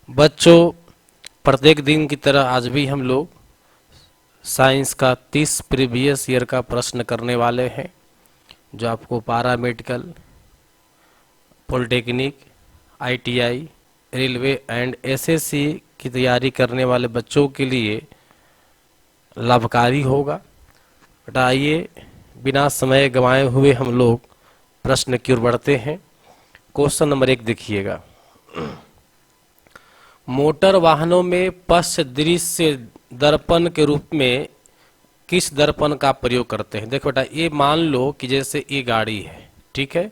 बच्चों, प्रत्येक दिन की तरह आज भी हम लोग साइंस का 30 प्रीवियस ईयर का प्रश्न करने वाले हैं, जो आपको पारा medical, polytechnic, ITI, railway and SSC की तैयारी करने वाले बच्चों के लिए लाभकारी होगा। बेटा आइए, बिना समय गंवाए हुए हम लोग प्रश्न की ओर बढ़ते हैं। क्वेश्चन नंबर 1 देखिएगा। मोटर वाहनों में पश्च दृश्य दर्पण के रूप में किस दर्पण का प्रयोग करते हैं? देखो बेटा, ये मान लो कि जैसे ये गाड़ी है, ठीक है,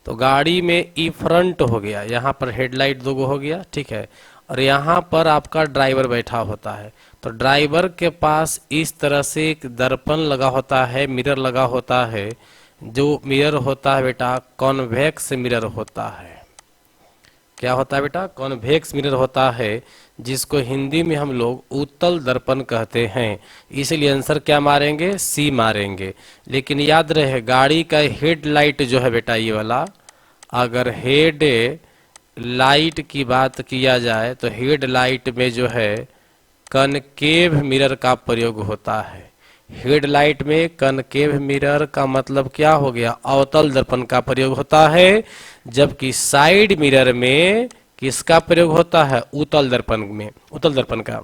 तो गाड़ी में ई फ्रंट हो गया, यहाँ पर हेडलाइट दो हो गया, ठीक है, और यहाँ पर आपका ड्राइवर बैठा होता है। तो ड्राइवर के पास इस तरह से एक दर्पण लगा होता है, मिरर लगा होता है। जो मिरर होता है बेटा, कॉन्वेक्स मिरर होता है। क्या होता है बेटा? कॉन्वेक्स मिरर होता है, जिसको हिंदी में हम लोग उत्तल दर्पण कहते हैं। इसलिए आंसर क्या मारेंगे? सी मारेंगे। लेकिन याद रहे, गाड़ी का हेडलाइट जो है बेटा, ये वाला, अगर हेड लाइट की बात किया जाए तो हेडलाइट में जो है कनकेव मिरर का प्रयोग होता है। हेडलाइट में कनकेव मिरर का मतलब क्या हो गया? अवतल दर्पण का प्रयोग होता है। जबकि साइड मिरर में किसका प्रयोग होता है? उत्तल दर्पण में, उत्तल दर्पण का।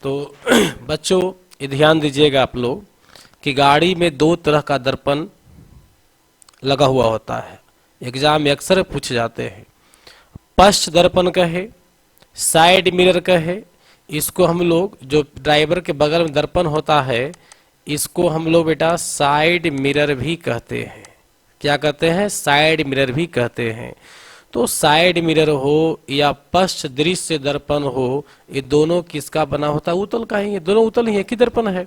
तो बच्चों ये ध्यान दीजिएगा आप लोग कि गाड़ी में दो तरह का दर्पण लगा हुआ होता है। एग्जाम में अक्सर पूछे जाते हैं। पश्च दर्पण कहे, साइड मिरर कहे, इसको हम लोग, जो ड्राइवर के बगल में दर्पण होता है, इसको हम लोग बेटा साइड मिरर भी कहते हैं। क्या कहते हैं? साइड मिरर भी कहते हैं। तो साइड मिरर हो या पश्च दृश्य दर्पण हो, ये दोनों किसका बना होता है? उत्तल का ही। ये दोनों उत्तल ही, एक ही दर्पण है।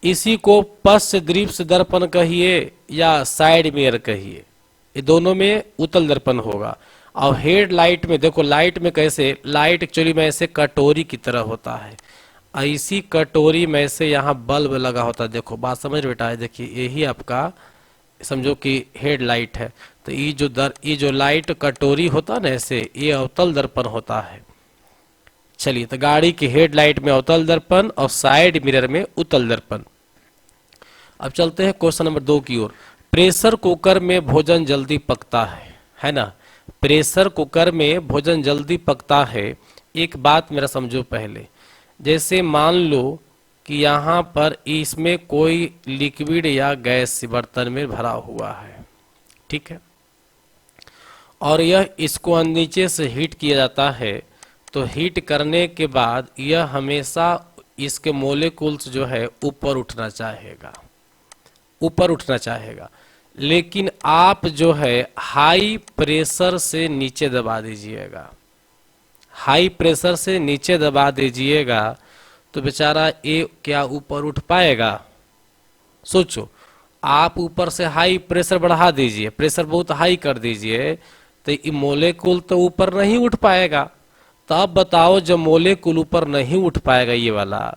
इसी को पश्च दृश्य दर्पण कहिए या साइड मिरर कहिए, ये दोनों में उत्तल दर्पण होगा। और हेड लाइट में देखो, लाइट में कैसे, लाइट एक्चुअली में ऐसे कटोरी की तरह होता है। ऐसी कटोरी में से यहाँ बल्ब लगा होता है। देखो बात समझ बेटा, देखिए यही आपका समझो कि हेड लाइट है। तो ये जो लाइट कटोरी होता है ना, ऐसे, ये अवतल दर्पण होता है। चलिए, तो गाड़ी की हेड लाइट में अवतल दर्पण और साइड मिरर में उत्तल दर्पण। अब चलते हैं क्वेश्चन नंबर 2 की ओर। प्रेशर कुकर में भोजन जल्दी पकता है ना? प्रेशर कुकर में भोजन जल्दी पकता है। एक बात मेरा समझो पहले, जैसे मान लो कि यहाँ पर इसमें कोई लिक्विड या गैस बर्तन में भरा हुआ है, ठीक है, और यह इसको नीचे से हीट किया जाता है। तो हीट करने के बाद यह हमेशा इसके मोलेकुल्स जो है ऊपर उठना चाहेगा, ऊपर उठना चाहेगा। लेकिन आप जो है हाई प्रेशर से नीचे दबा दीजिएगा, हाई प्रेशर से नीचे दबा दीजिएगा, तो बेचारा ये क्या ऊपर उठ पाएगा? सोचो, आप ऊपर से हाई प्रेशर बढ़ा दीजिए, प्रेशर बहुत हाई कर दीजिए, तो ये मोलेकुल तो ऊपर नहीं उठ पाएगा। तो अब बताओ, जब मोलेकुल ऊपर नहीं उठ पाएगा ये वाला,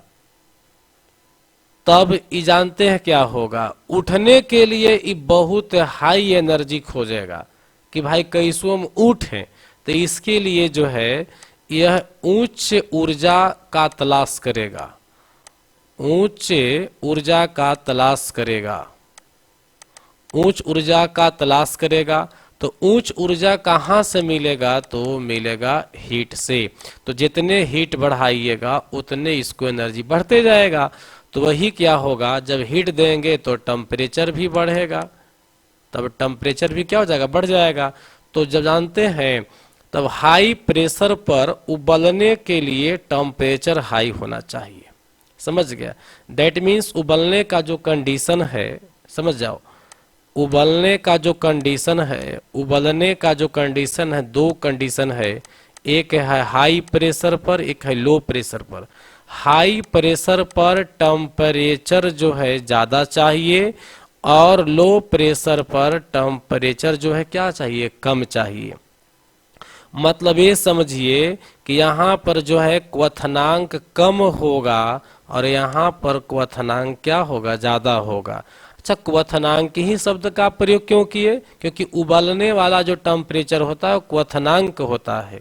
तब ये जानते हैं क्या होगा? उठने के लिए ये बहुत हाई एनर्जी खोजेगा कि भाई कैसे हम उठें। तो इसके लिए जो है यह उच्च ऊर्जा का तलाश करेगा, उच्च ऊर्जा का तलाश करेगा, उच्च ऊर्जा का तलाश करेगा। तो उच्च ऊर्जा कहाँ से मिलेगा? तो मिलेगा हीट से। तो जितने हीट बढ़ाइएगा उतने इसको एनर्जी बढ़ते जाएगा। तो वही क्या होगा, जब हीट देंगे तो टेम्परेचर भी बढ़ेगा, तब टेम्परेचर भी क्या हो जाएगा? बढ़ जाएगा। तो जब जानते हैं, तब हाई प्रेशर पर उबलने के लिए टेम्परेचर हाई होना चाहिए। समझ गया? दैट मीन्स उबलने का जो कंडीशन है, समझ जाओ, उबलने का जो कंडीशन है, उबलने का जो कंडीशन है, दो कंडीशन है। एक है हाई प्रेशर पर, एक है लो प्रेशर पर। हाई प्रेशर पर टेम्परेचर जो है ज़्यादा चाहिए, और लो प्रेशर पर टेम्परेचर जो है क्या चाहिए? कम चाहिए। मतलब ये समझिए कि यहाँ पर जो है क्वथनांक कम होगा और यहाँ पर क्वथनांक क्या होगा? ज़्यादा होगा। अच्छा, क्वथनांक ही शब्द का प्रयोग क्यों किए? क्योंकि उबलने वाला जो टेम्परेचर होता है वो क्वथनांक होता है।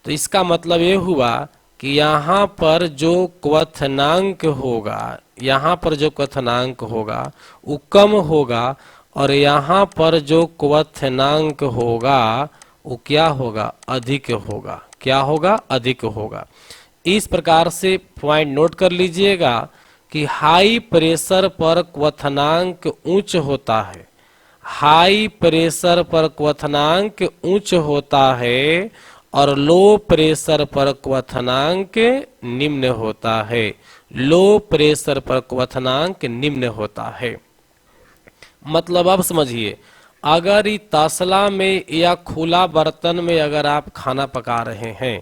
तो इसका मतलब ये हुआ कि यहाँ पर जो क्वथनांक होगा, यहाँ पर जो क्वथनांक होगा वो कम होगा, और यहाँ पर जो क्वथनांक होगा वो क्या होगा? अधिक होगा। क्या होगा? अधिक होगा। इस प्रकार से पॉइंट नोट कर लीजिएगा कि हाई प्रेशर पर क्वथनांक उच्च होता है, हाई प्रेशर पर क्वथनांक उच्च होता है, और लो प्रेशर पर क्वथनांक निम्न होता है। लो प्रेशर पर क्वथनांक निम्न होता है। मतलब अब समझिए, अगर ये तसला में या खुला बर्तन में अगर आप खाना पका रहे हैं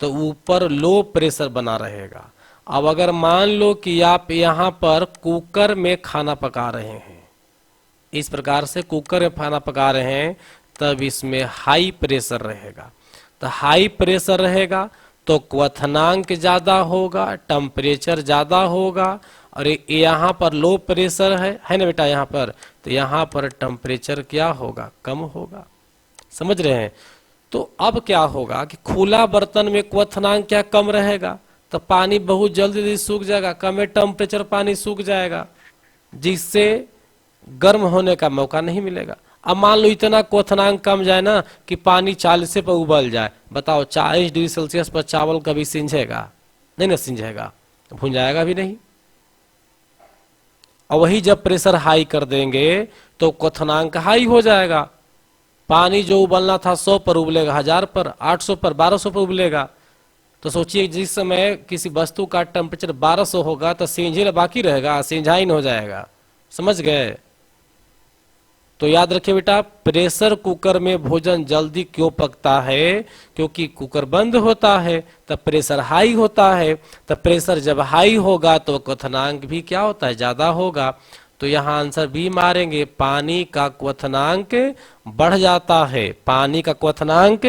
तो ऊपर लो प्रेशर बना रहेगा। अब अगर मान लो कि आप यहाँ पर कुकर में खाना पका रहे हैं, इस प्रकार से कुकर में खाना पका रहे हैं, तब इसमें हाई प्रेशर रहेगा। तो हाई प्रेशर रहेगा तो क्वथनांक ज्यादा होगा, टेम्परेचर ज्यादा होगा, और यहाँ पर लो प्रेशर है ना बेटा यहाँ पर, तो यहाँ पर टेम्परेचर क्या होगा? कम होगा। समझ रहे हैं? तो अब क्या होगा कि खुला बर्तन में क्वथनांक क्या? कम रहेगा, तो पानी बहुत जल्दी सूख जाएगा, कम टेम्परेचर पानी सूख जाएगा, जिससे गर्म होने का मौका नहीं मिलेगा। अब मान लो इतना क्वथनांक कम जाए ना कि पानी 40 पर उबल जाए, बताओ 40 डिग्री सेल्सियस पर चावल कभी सिंझेगा? नहीं ना सिंझेगा, भुन जाएगा भी नहीं। और वही जब प्रेशर हाई कर देंगे तो क्वथनांक हाई हो जाएगा। पानी जो उबलना था 100 पर उबलेगा 1000 पर, 800 पर, 1200 पर उबलेगा। तो सोचिए जिस समय किसी वस्तु का टेम्परेचर 1200 होगा तो सिंझिल बाकी रहेगा, सिंझाइन हो जाएगा। समझ गए? तो याद रखिए बेटा, प्रेशर कुकर में भोजन जल्दी क्यों पकता है? क्योंकि कुकर बंद होता है तब प्रेशर हाई होता है। तब प्रेशर जब हाई होगा तो क्वथनांक भी क्या होता है? ज्यादा होगा। तो यहाँ आंसर बी मारेंगे, पानी का क्वथनांक बढ़ जाता है। पानी का क्वथनांक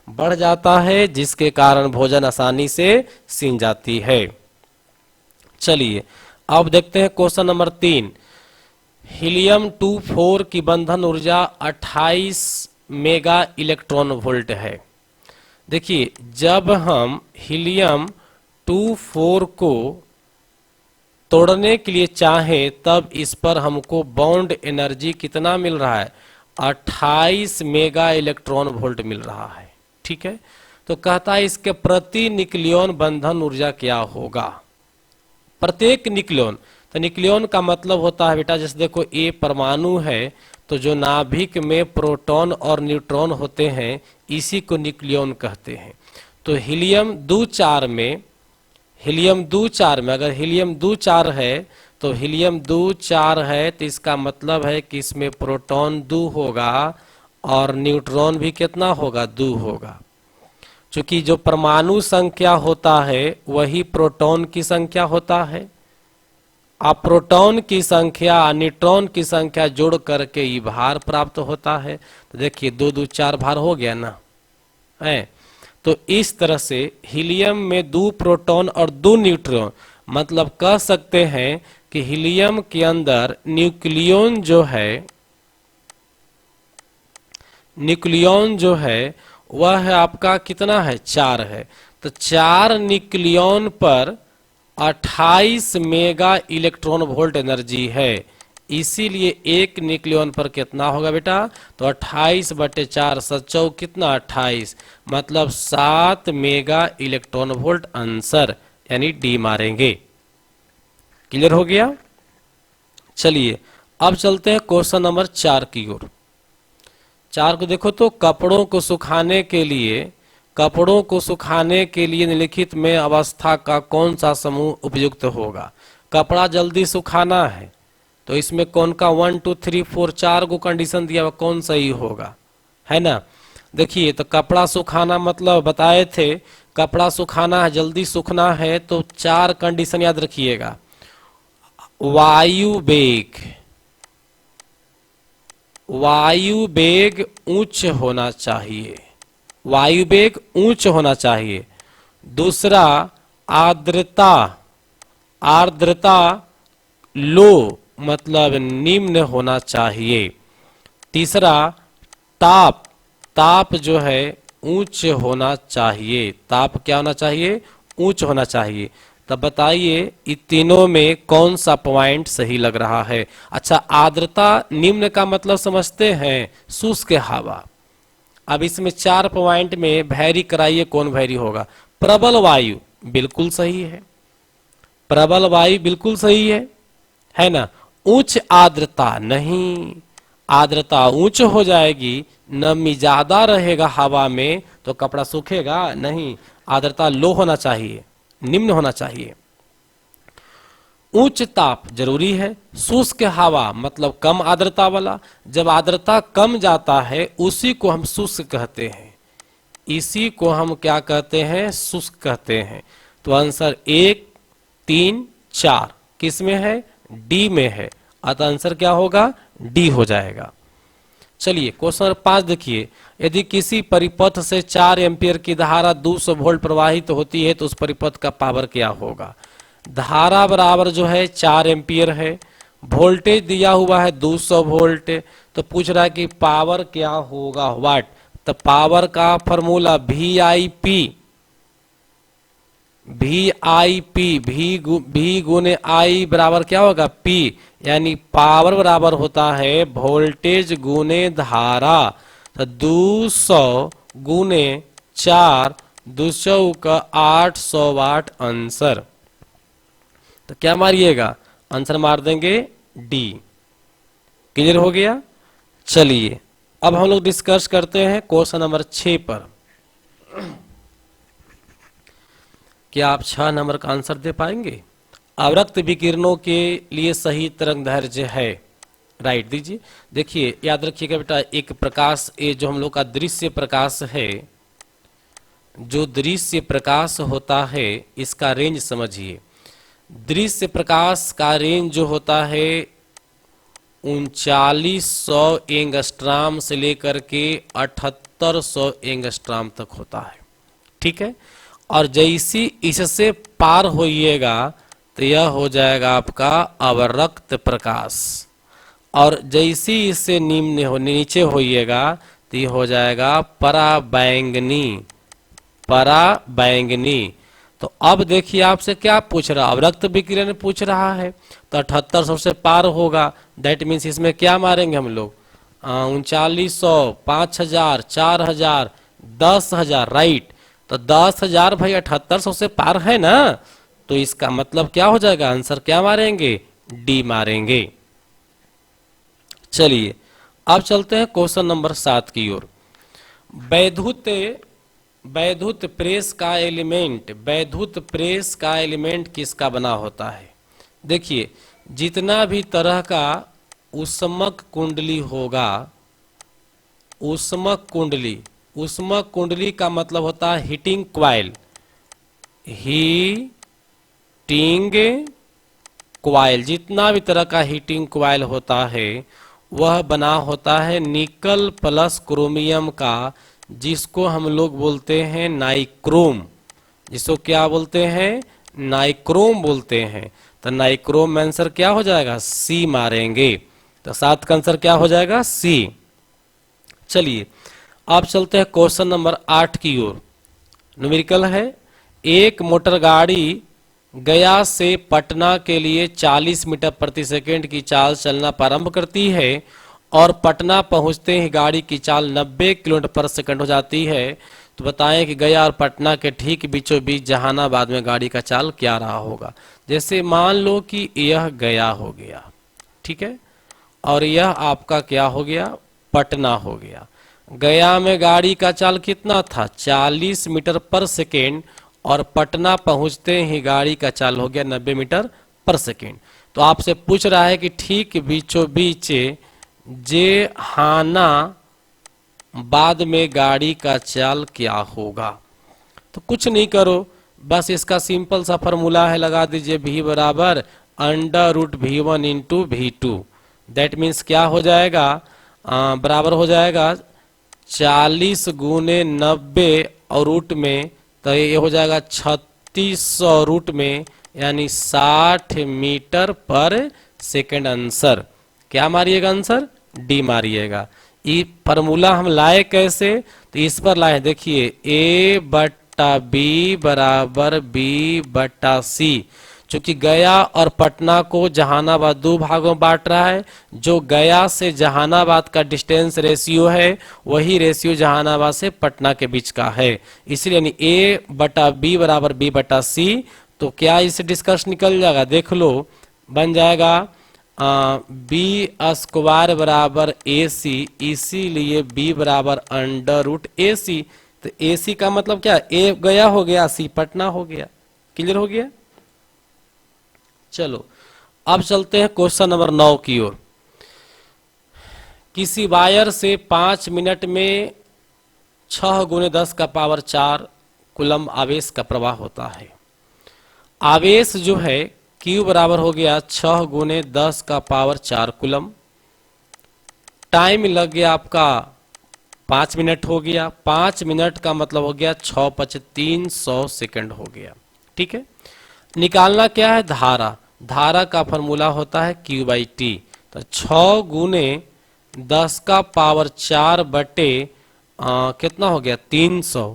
बढ़ जाता है, जिसके कारण भोजन आसानी से सिंध जाती है। चलिए अब देखते हैं क्वेश्चन नंबर 3। हीलियम 24 की बंधन ऊर्जा 28 मेगा इलेक्ट्रॉन वोल्ट है। देखिए, जब हम हीलियम 24 को तोड़ने के लिए चाहें तब इस पर हमको बाउंड एनर्जी कितना मिल रहा है? 28 मेगा इलेक्ट्रॉन वोल्ट मिल रहा है। ठीक है, तो कहता है इसके प्रति न्यूक्लियन बंधन ऊर्जा क्या होगा? प्रत्येक न्यूक्लियन, तो न्यूक्लियन का मतलब होता है बेटा, जैसे देखो ए परमाणु है, तो जो नाभिक में प्रोटॉन और न्यूट्रॉन होते हैं इसी को न्यूक्लियन कहते हैं। तो हीलियम 2 में अगर हीलियम 2 है तो हीलियम 2 है, तो इसका मतलब है कि इसमें प्रोटॉन 2 होगा और न्यूट्रॉन भी कितना होगा? 2 होगा। चूंकि जो परमाणु संख्या होता है वही प्रोटॉन की संख्या होता है। अब प्रोटॉन की संख्या न्यूट्रॉन की संख्या जोड़ करके ये भार प्राप्त होता है। तो देखिए 2 2 4 भार हो गया ना है। तो इस तरह से हीलियम में 2 प्रोटॉन और 2 न्यूट्रॉन, मतलब कह सकते हैं कि हीलियम के अंदर न्यूक्लियन जो है वह है आपका कितना है? 4 है। तो 4 न्यूक्लियन पर 28 मेगा इलेक्ट्रॉन वोल्ट एनर्जी है। इसीलिए एक न्यूक्लियन पर कितना होगा बेटा? तो 28/4 7 कितना? 28, मतलब 7 मेगा इलेक्ट्रॉन वोल्ट आंसर, यानी डी मारेंगे। क्लियर हो गया? चलिए अब चलते हैं क्वेश्चन नंबर 4 की ओर। 4 को देखो तो, कपड़ों को सुखाने के लिए निम्नलिखित में अवस्था का कौन सा समूह उपयुक्त होगा? कपड़ा जल्दी सुखाना है तो इसमें कौन का 1 2 3 4 4 को कंडीशन दिया हुआ, कौन सही होगा? है ना? देखिए, तो कपड़ा सुखाना मतलब बताए थे, कपड़ा सुखाना है, जल्दी सूखना है, तो 4 कंडीशन याद रखिएगा। वायु वेग उच्च होना चाहिए, वायु वेग उच्च होना चाहिए। दूसरा, आर्द्रता लो, मतलब निम्न होना चाहिए। तीसरा, ताप, ताप जो है उच्च होना चाहिए। ताप क्या होना चाहिए? उच्च होना चाहिए। तब बताइए इन तीनों में कौन सा पॉइंट सही लग रहा है? अच्छा, आर्द्रता निम्न का मतलब समझते हैं, शुष्क हवा। अब इसमें 4 पॉइंट में वैरी कराइए, कौन वैरी होगा? प्रबल वायु बिल्कुल सही है, प्रबल वायु बिल्कुल सही है ना। उच्च आर्द्रता नहीं, आर्द्रता उच्च हो जाएगी, नमी ज्यादा रहेगा हवा में तो कपड़ा सूखेगा नहीं। आर्द्रता लो होना चाहिए, निम्न होना चाहिए। उच्च ताप जरूरी है। शुष्क हवा मतलब कम आर्द्रता वाला। जब आर्द्रता कम जाता है उसी को हम शुष्क कहते हैं, इसी को हम क्या कहते हैं? शुष्क कहते हैं। तो आंसर 1, 3, 4 किस में है? डी में है। अतः आंसर क्या होगा? डी हो जाएगा। चलिए क्वेश्चन नंबर 5 देखिए, यदि किसी परिपथ से 4 एम्पियर की धारा 200 वोल्ट प्रवाहित होती है तो उस परिपथ का पावर क्या होगा? धारा बराबर जो है 4 एम्पियर है, वोल्टेज दिया हुआ है 200 वोल्ट, तो पूछ रहा है कि पावर क्या होगा, वाट। तो पावर का फॉर्मूला वी आई पी, भी गुने आई बराबर क्या होगा? पी, यानी पावर बराबर होता है वोल्टेज गुने धारा। तो 200 गुने 4, 200 का 800 वाट आंसर। तो क्या मारिएगा? आंसर मार देंगे डी। क्लियर हो गया? चलिए अब हम लोग डिस्कस करते हैं क्वेश्चन नंबर 6 पर। क्या आप 6 नंबर का आंसर दे पाएंगे? अवरक्त विकिरणों के लिए सही तरंगदैर्घ्य है, राइट दीजिए। देखिए याद रखिएगा बेटा, एक प्रकाश, ये जो हम लोग का दृश्य प्रकाश है, जो दृश्य प्रकाश होता है इसका रेंज समझिए। दृश्य प्रकाश का रेंज जो होता है 3900 एंगस्ट्राम से लेकर के 7800 एंगस्ट्राम तक होता है, ठीक है। और जैसी इससे पार होइएगा तो यह हो जाएगा आपका अवरक्त प्रकाश, और जैसी इससे निम्न हो नीचे होइएगा तो ये हो जाएगा पराबैंगनी, पराबैंगनी। तो अब देखिए आपसे क्या पूछ रहा, अवरक्त विकिरण पूछ रहा है, तो 7800 से पार होगा, दैट मीन्स इसमें क्या मारेंगे हम लोग? 3900, 5000, 4000, 10,000, राइट। तो 10,000 भाई 7800 से पार है ना, तो इसका मतलब क्या हो जाएगा? आंसर क्या मारेंगे? डी मारेंगे। चलिए अब चलते हैं क्वेश्चन नंबर 7 की ओर। वैद्युत वैद्युत प्रेस का एलिमेंट, वैद्युत प्रेस का एलिमेंट किसका बना होता है? देखिए जितना भी तरह का ऊष्मक कुंडली होगा, ऊष्मक कुंडली, ऊष्मक कुंडली का मतलब होता है हीटिंग क्वाइल, हीटिंग क्वाइल, जितना भी तरह का हीटिंग क्वाइल होता है वह बना होता है निकल प्लस क्रोमियम का, जिसको हम लोग बोलते हैं नाइक्रोम। जिसको क्या बोलते हैं? नाइक्रोम बोलते हैं। तो नाइक्रोम में आंसर क्या हो जाएगा? सी मारेंगे। तो 7 का आंसर क्या हो जाएगा? सी। चलिए अब चलते हैं क्वेश्चन नंबर 8 की ओर। न्यूमेरिकल है, एक मोटर गाड़ी गया से पटना के लिए 40 मीटर प्रति सेकंड की चाल चलना प्रारंभ करती है और पटना पहुंचते ही गाड़ी की चाल 90 किलोमीटर पर सेकंड हो जाती है। तो बताएं कि गया और पटना के ठीक बीचों बीच जहानाबाद में गाड़ी का चाल क्या रहा होगा। जैसे मान लो कि यह गया हो गया, ठीक है, और यह आपका क्या हो गया? पटना हो गया। गया में गाड़ी का चाल कितना था? 40 मीटर पर सेकेंड, और पटना पहुंचते ही गाड़ी का चाल हो गया 90 मीटर पर सेकेंड। तो आपसे पूछ रहा है कि ठीक बीचों बीच जहानाबाद में गाड़ी का चाल क्या होगा। तो कुछ नहीं करो, बस इसका सिंपल सा फॉर्मूला है, लगा दीजिए v बराबर √v1 into v2। That means क्या हो जाएगा? बराबर हो जाएगा 40 गुने 90 और रूट में, तो ये हो जाएगा 3600 रूट में, यानी 60 मीटर पर सेकंड आंसर क्या मारिएगा, आंसर डी मारिएगा। ये फॉर्मूला हम लाए कैसे, तो इस पर लाए, देखिए ए बट्टा बी बराबर बी बट्टा सी। चूंकि गया और पटना को जहानाबाद दो भागों में बांट रहा है, जो गया से जहानाबाद का डिस्टेंस रेशियो है वही रेशियो जहानाबाद से पटना के बीच का है, इसलिए यानी ए बटा बी बराबर बी बटा सी। तो क्या इससे डिस्कस निकल जाएगा, देख लो, बन जाएगा बी स्क्वायर बराबर ए सी, इसीलिए बी बराबर अंडर रूट ए सी। तो ए सी का मतलब क्या, ए गया हो गया, सी पटना हो गया। क्लियर हो गया। चलो अब चलते हैं क्वेश्चन नंबर 9 की ओर। किसी वायर से 5 मिनट में 6 गुने 10 का पावर 4 कूलम्ब आवेश का प्रवाह होता है। आवेश जो है Q बराबर हो गया 6 गुने 10 का पावर 4 कूलम्ब। टाइम लग गया आपका 5 मिनट हो गया। 5 मिनट का मतलब हो गया 6 × 5 = 300 सेकंड हो गया। ठीक है, निकालना क्या है, धारा। धारा का फॉर्मूला होता है Q/T। तो 6 गुने 10 का पावर 4 बटे कितना हो गया 300।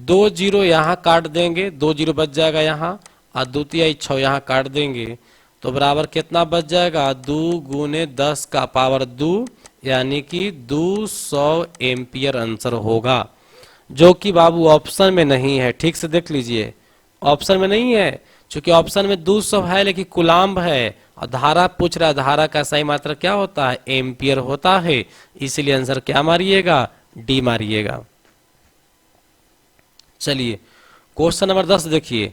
2 जीरो यहाँ काट देंगे, 2 जीरो बच जाएगा यहाँ, और द्वितीय 6 यहाँ काट देंगे, तो बराबर कितना बच जाएगा, 2 गुने 10 का पावर 2 यानी कि 200 एम्पियर आंसर होगा, जो कि बाबू ऑप्शन में नहीं है। ठीक से देख लीजिए, ऑप्शन में नहीं है, क्योंकि ऑप्शन में 200 है लेकिन कूलम्ब है, और धारा पूछ रहा है, धारा का सही मात्रा क्या होता है, एम्पियर होता है, इसलिए आंसर क्या मारिएगा, डी मारिएगा। चलिए क्वेश्चन नंबर 10 देखिए।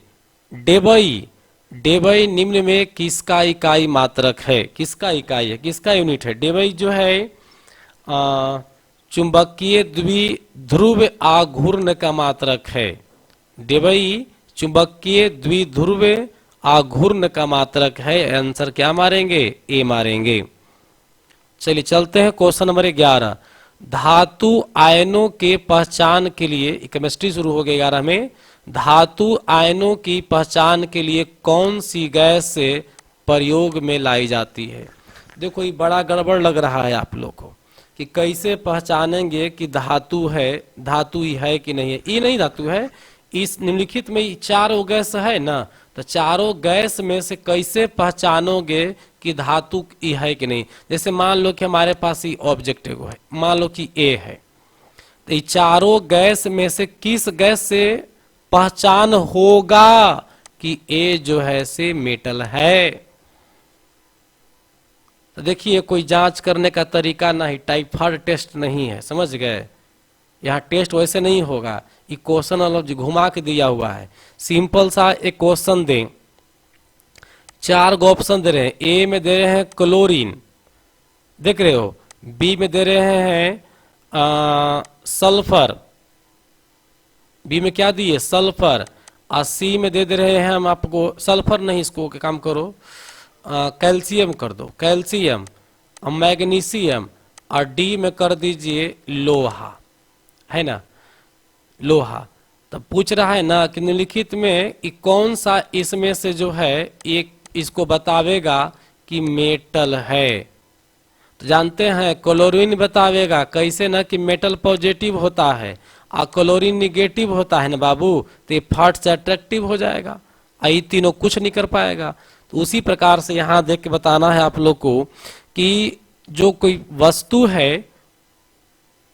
डेबई, डेबई निम्न में किसका इकाई मात्रक है, किसका इकाई है, किसका यूनिट है। डेबई जो है चुंबकीय द्विध्रुव आघूर्ण का मात्रक है। डेबई चुंबकीय द्विध्रुव आघूर्ण का मात्रक है। आंसर क्या मारेंगे, ए मारेंगे। चलिए चलते हैं क्वेश्चन नंबर 11। धातु आयनों के पहचान के लिए, केमिस्ट्री शुरू हो गई 11 में। धातु आयनों की पहचान के लिए कौन सी गैस से प्रयोग में लाई जाती है। देखो ये बड़ा गड़बड़ लग रहा है आप लोग को कि कैसे पहचानेंगे कि धातु है, धातु ही है कि नहीं है। ये नहीं धातु है, इस निम्नलिखित में 4 गैस है ना, तो 4 गैस में से कैसे पहचानोगे कि धातु ई है कि नहीं। जैसे मान लो कि हमारे पास ये ऑब्जेक्ट एगो है, मान लो कि ए है, तो ये 4 गैस में से किस गैस से पहचान होगा कि ए जो है से मेटल है। तो देखिए कोई जांच करने का तरीका नहीं, टाइफाइड टेस्ट नहीं है, समझ गए। यहाँ टेस्ट वैसे नहीं होगा, ये क्वेश्चन अलग घुमा के दिया हुआ है। सिंपल सा एक क्वेश्चन दें, 4 ऑप्शन दे रहे हैं। ए में दे रहे हैं क्लोरीन, देख रहे हो, बी में दे रहे हैं सल्फर, बी में क्या दिए सल्फर, और सी में दे रहे हैं हम आपको सल्फर नहीं, इसको काम करो कैल्शियम कर दो, कैल्शियम और मैग्नीशियम, और डी में कर दीजिए लोहा, है ना, लोहा। तो पूछ रहा है ना कि निम्नलिखित में कौन सा इसमें से जो है एक इसको बतावेगा कि मेटल है। तो जानते हैं क्लोरीन बतावेगा, कैसे ना कि मेटल पॉजिटिव होता है और क्लोरीन निगेटिव होता है ना बाबू, तो ये फट से अट्रैक्टिव हो जाएगा, ये तीनों कुछ नहीं कर पाएगा। तो उसी प्रकार से यहाँ देख के बताना है आप लोग को कि जो कोई वस्तु है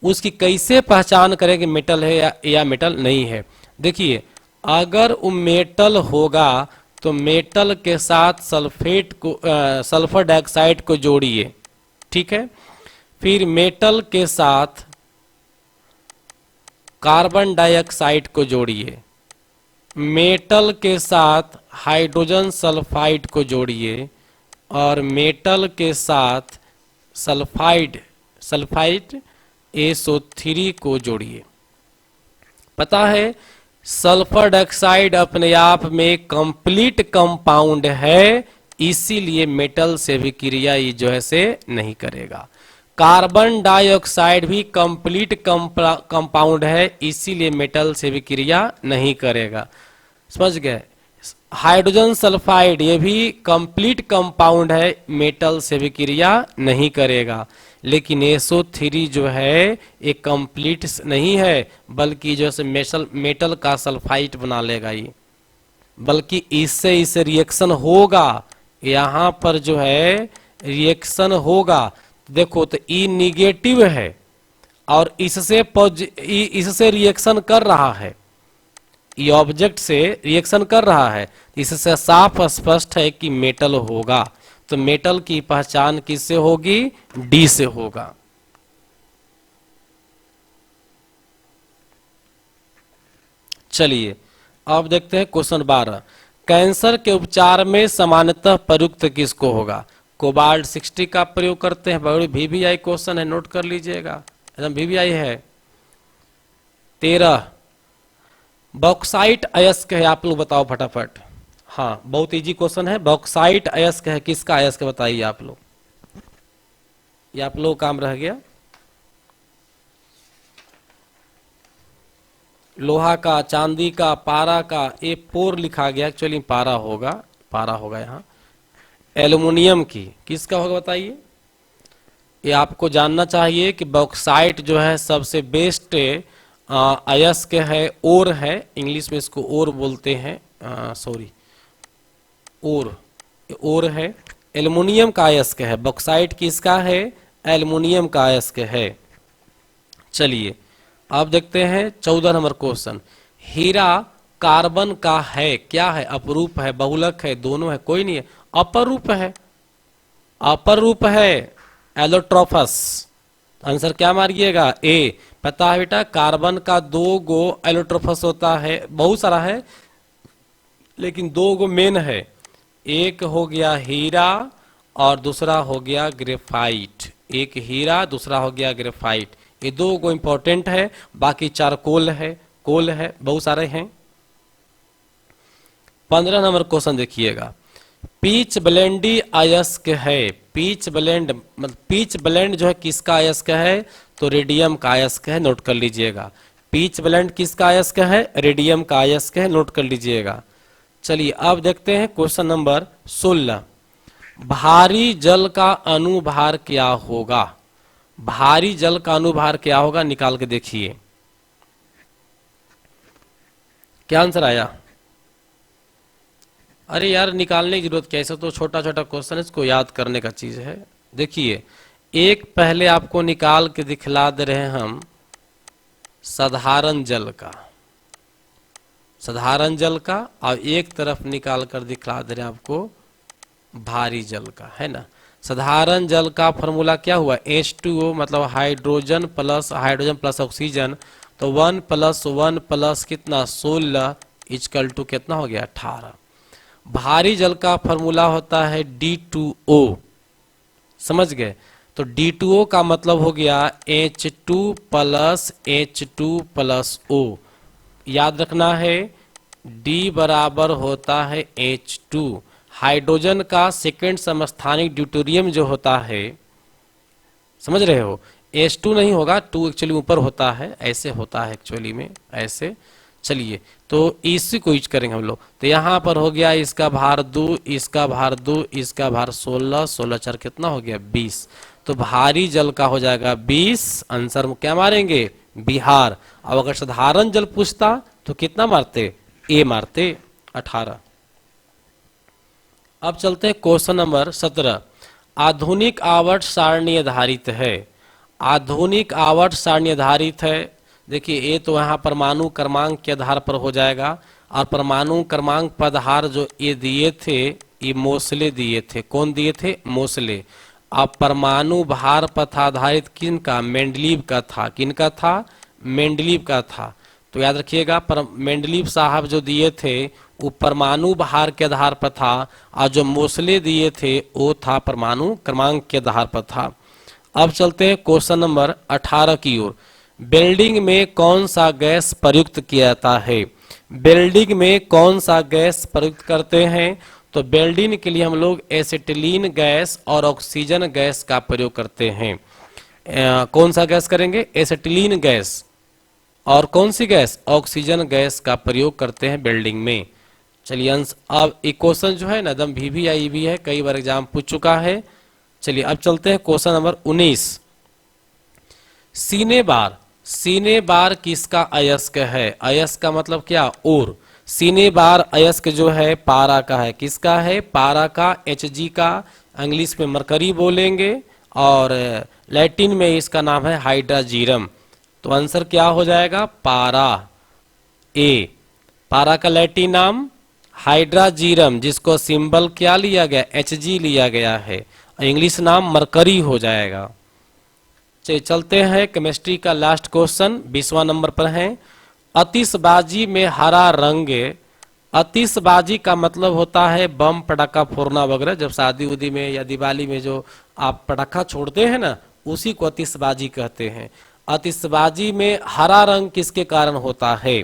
उसकी कैसे पहचान करें कि मेटल है या मेटल नहीं है। देखिए अगर वो मेटल होगा तो मेटल के साथ सल्फेट को सल्फर डाइऑक्साइड को जोड़िए, ठीक है, फिर मेटल के साथ कार्बन डाइऑक्साइड को जोड़िए, मेटल के साथ हाइड्रोजन सल्फाइड को जोड़िए, और मेटल के साथ सल्फाइड SO3 को जोड़िए। पता है सल्फर डाइऑक्साइड अपने आप में कंप्लीट कंपाउंड है, इसीलिए मेटल से भी क्रिया ये जो है से नहीं करेगा। कार्बन डाइऑक्साइड भी कंप्लीट कंपाउंड है, इसीलिए मेटल से भी क्रिया नहीं करेगा। समझ गए। हाइड्रोजन सल्फाइड ये भी कंप्लीट कंपाउंड है, मेटल से भी क्रिया नहीं करेगा। लेकिन SO3 जो है ये कंप्लीट नहीं है, बल्कि जो है मेटल का सल्फाइड बना लेगा ये, बल्कि इससे रिएक्शन होगा। यहाँ पर जो है रिएक्शन होगा, देखो तो E निगेटिव है और इससे रिएक्शन कर रहा है, ये ऑब्जेक्ट से रिएक्शन कर रहा है, इससे साफ स्पष्ट है कि मेटल होगा। तो मेटल की पहचान किससे होगी? डी से होगा। चलिए अब देखते हैं क्वेश्चन 12। कैंसर के उपचार में सामान्यतः प्रयुक्त किसको होगा? कोबाल्ट 60 का प्रयोग करते हैं। बड़ी VVI क्वेश्चन है, नोट कर लीजिएगा, एकदम VVI है। 13 बॉक्साइट अयस्क है, आप लोग बताओ फटाफट। हाँ बहुत इजी क्वेश्चन है। बॉक्साइट अयस्क है, किसका अयस्क बताइए आप लोग, ये आप लोग काम रह गया। लोहा का, चांदी का, पारा का, ये पोर लिखा गया, एक्चुअली पारा होगा, पारा होगा यहाँ। एल्युमिनियम की किसका होगा बताइए। ये आपको जानना चाहिए कि बॉक्साइट जो है सबसे बेस्ट अयस्क है, ओर है, इंग्लिश में इसको ओर बोलते हैं, सॉरी ओर है। एल्युमिनियम का अयस्क है, बॉक्साइट किसका है? एल्युमिनियम का अयस्क है। चलिए अब देखते हैं 14 नंबर क्वेश्चन। हीरा कार्बन का है, क्या है? अपरूप है, बहुलक है, दोनों है, कोई नहीं है, अपर रूप है, अपर रूप है, एलोट्रोफस। आंसर क्या मारिएगा? ए। पता है बेटा कार्बन का 2 गो एलोट्रोफस होता है, बहुत सारा है लेकिन 2 गो मेन है, एक हो गया हीरा और दूसरा हो गया ग्रेफाइट। एक हीरा, दूसरा हो गया ग्रेफाइट, ये 2 गो इंपॉर्टेंट है, बाकी चारकोल है, कोल है, बहुत सारे हैं। 15 नंबर क्वेश्चन देखिएगा। पीच ब्लेंडी अयस्क है, पीच ब्लेंड मतलब पीच ब्लेंड जो है किसका अयस्क है? तो रेडियम का अयस्क है, नोट कर लीजिएगा। पीच ब्लेंड किसका अयस्क है? रेडियम का अयस्क है, नोट कर लीजिएगा। चलिए अब देखते हैं क्वेश्चन नंबर 16। भारी जल का अनुभार क्या होगा? भारी जल का अनुभार क्या होगा? निकाल के देखिए क्या आंसर आया। अरे यार निकालने की जरूरत क्या, ऐसा तो छोटा छोटा क्वेश्चन है, इसको याद करने का चीज है। देखिए एक पहले आपको निकाल के दिखला दे रहे हैं हम साधारण जल का, साधारण जल का, और एक तरफ निकाल कर दिखला दे रहे हैं आपको भारी जल का, है ना। साधारण जल का फॉर्मूला क्या हुआ? H2O मतलब हाइड्रोजन प्लस ऑक्सीजन, तो 1 + 1 + कितना 16 इक्वल टू कितना हो गया 18। भारी जल का फॉर्मूला होता है D2O, समझ गए? तो D2O का मतलब हो गया H2 + H2 + O। याद रखना है D बराबर होता है H2। हाइड्रोजन का सेकेंड समस्थानिक ड्यूटेरियम जो होता है, समझ रहे हो, H2 नहीं होगा, 2 एक्चुअली ऊपर होता है, ऐसे होता है एक्चुअली में, ऐसे। चलिए तो इसी को यूज करेंगे हम लोग। तो यहाँ पर हो गया इसका भार 2, इसका भार 2, इसका भार 16, 16 4 कितना हो गया 20। तो भारी जल का हो जाएगा 20। आंसर क्या मारेंगे? बिहार। अब अगर साधारण जल पूछता तो कितना मारते? ए मारते, 18। अब चलते हैं क्वेश्चन नंबर 17। आधुनिक आवर्त सारणी आधारित है, आधुनिक आवर्त सारणी आधारित है। देखिए ये तो यहाँ परमाणु क्रमांक के आधार पर हो जाएगा, और परमाणु क्रमांक पदहार जो ये दिए थे, ये मोसले दिए थे। कौन दिए थे? मोसले। अब परमाणु भार पथ आधारित किनका? मेंडलीव का था। किनका था? मेंडलीव का था। तो याद रखिएगा मेंडलीव साहब जो दिए थे वो परमाणु भार के आधार पर था, और जो मोसले दिए थे वो था परमाणु क्रमांक के आधार पर था। अब चलते हैं क्वेश्चन नंबर 18 की ओर। वेल्डिंग में कौन सा गैस प्रयुक्त किया जाता है? वेल्डिंग में कौन सा गैस प्रयुक्त करते हैं? तो वेल्डिंग के लिए हम लोग एसिटिलीन गैस और ऑक्सीजन गैस का प्रयोग करते हैं। कौन सा गैस करेंगे? एसिटिलीन गैस, और कौन सी गैस? ऑक्सीजन गैस का प्रयोग करते हैं वेल्डिंग में। चलिए अब एक क्वेश्चन जो है ना एकदम VVIE भी है, कई बार एग्जाम पूछ चुका है। चलिए अब चलते हैं क्वेश्चन नंबर 19। सीने बार, सीने बार किसका अयस्क है? अयस्क का मतलब क्या? और सीने बार अयस्क जो है पारा का है। किसका है? पारा का, Hg का, इंग्लिश में मरकरी बोलेंगे, और लैटिन में इसका नाम है हाइड्राजीरम। तो आंसर क्या हो जाएगा? पारा। ए, पारा का लैटिन नाम हाइड्राजीरम, जिसको सिंबल क्या लिया गया? Hg लिया गया है, इंग्लिश नाम मरकरी हो जाएगा। चलिए चलते हैं केमिस्ट्री का लास्ट क्वेश्चन, 20वां नंबर पर है। आतिशबाजी में हरा रंग। आतिशबाजी का मतलब होता है बम पटाखा फोड़ना वगैरह, जब शादी उदी में या दिवाली में जो आप पटाखा छोड़ते हैं ना, उसी को आतिशबाजी कहते हैं। आतिशबाजी में हरा रंग किसके कारण होता है?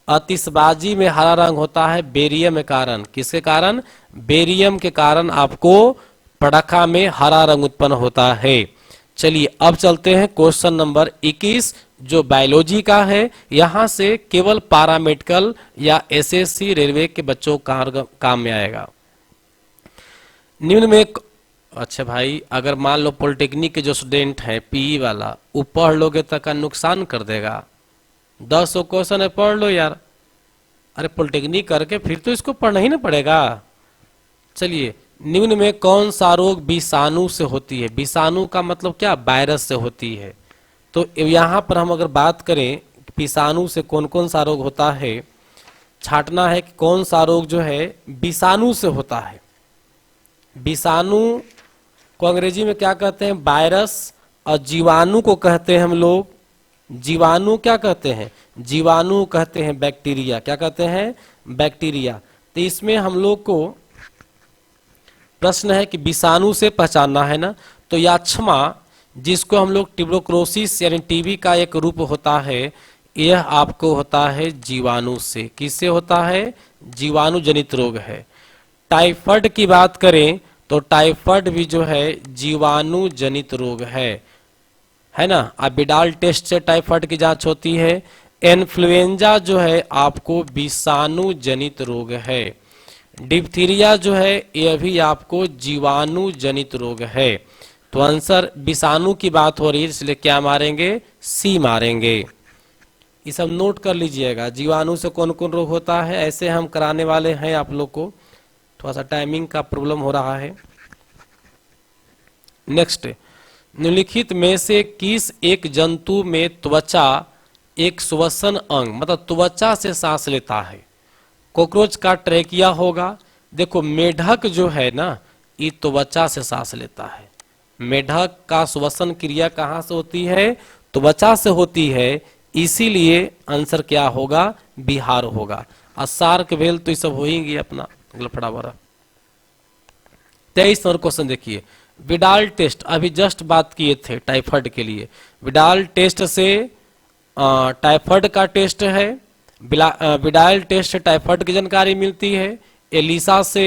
आतिशबाजी में हरा रंग होता है बेरियम के कारण। किसके कारण? बेरियम के कारण आपको पटाखा में हरा रंग उत्पन्न होता है। चलिए अब चलते हैं क्वेश्चन नंबर 21, जो बायोलॉजी का है। यहां से केवल पैरामेडिकल या SSC रेलवे के बच्चों काम में आएगा। निम्न में अच्छा भाई, अगर मान लो पॉलिटेक्निक के जो स्टूडेंट हैं PE वाला, वो पढ़ लोगे तो का नुकसान कर देगा। 10 क्वेश्चन है, पढ़ लो यार। अरे पॉलिटेक्निक करके फिर तो इसको पढ़ना ही ना पड़ेगा। चलिए, निम्न में कौन सा रोग विषाणु से होती है? विषाणु का मतलब क्या? वायरस से होती है। तो यहां पर हम अगर बात करें विषाणु से कौन कौन सा रोग होता है, छांटना है कि कौन सा रोग जो है विषाणु से होता है। विषाणु को अंग्रेजी में क्या कहते हैं? वायरस। और जीवाणु को कहते हैं हम लोग, जीवाणु क्या कहते हैं? जीवाणु कहते हैं बैक्टीरिया। क्या कहते हैं? बैक्टीरिया। तो इसमें हम लोग को प्रश्न है कि विषाणु से पहचानना है ना, तो याक्षमा, जिसको हम लोग ट्यूबरकुलोसिस यानी टीबी का एक रूप होता है, यह आपको होता है जीवाणु से। किससे होता है? जीवाणु जनित रोग है। टाइफाइड की बात करें तो टाइफाइड भी जो है जीवाणु जनित रोग है ना। अब विडाल टेस्ट से टाइफाइड की जांच होती है। इन्फ्लुएंजा जो है आपको विषाणु जनित रोग है। डिप्थीरिया जो है यह भी आपको जीवाणु जनित रोग है। तो आंसर विषाणु की बात हो रही है, इसलिए क्या मारेंगे? सी मारेंगे। ये सब नोट कर लीजिएगा, जीवाणु से कौन कौन रोग होता है, ऐसे हम कराने वाले हैं। आप लोग को थोड़ा सा टाइमिंग का प्रॉब्लम हो रहा है। नेक्स्ट, निम्नलिखित में से किस एक जंतु में त्वचा एक श्वसन अंग, मतलब त्वचा से सांस लेता है? कॉकरोच का ट्रेकिया होगा। देखो मेढक जो है ना, ये त्वचा से सांस लेता है। मेढक का श्वसन क्रिया कहाँ से होती है? त्वचा से होती है। इसीलिए आंसर क्या होगा? बिहार होगा। और सार्क वेल तो ये सब हो ही गया अपना लफड़ा बड़ा। 23 नंबर क्वेश्चन देखिए, विडाल टेस्ट, अभी जस्ट बात किए थे टाइफाइड के लिए। विडाल टेस्ट से टाइफाइड का टेस्ट है। विडाल टेस्ट से टाइफाइड की जानकारी मिलती है। एलिसा से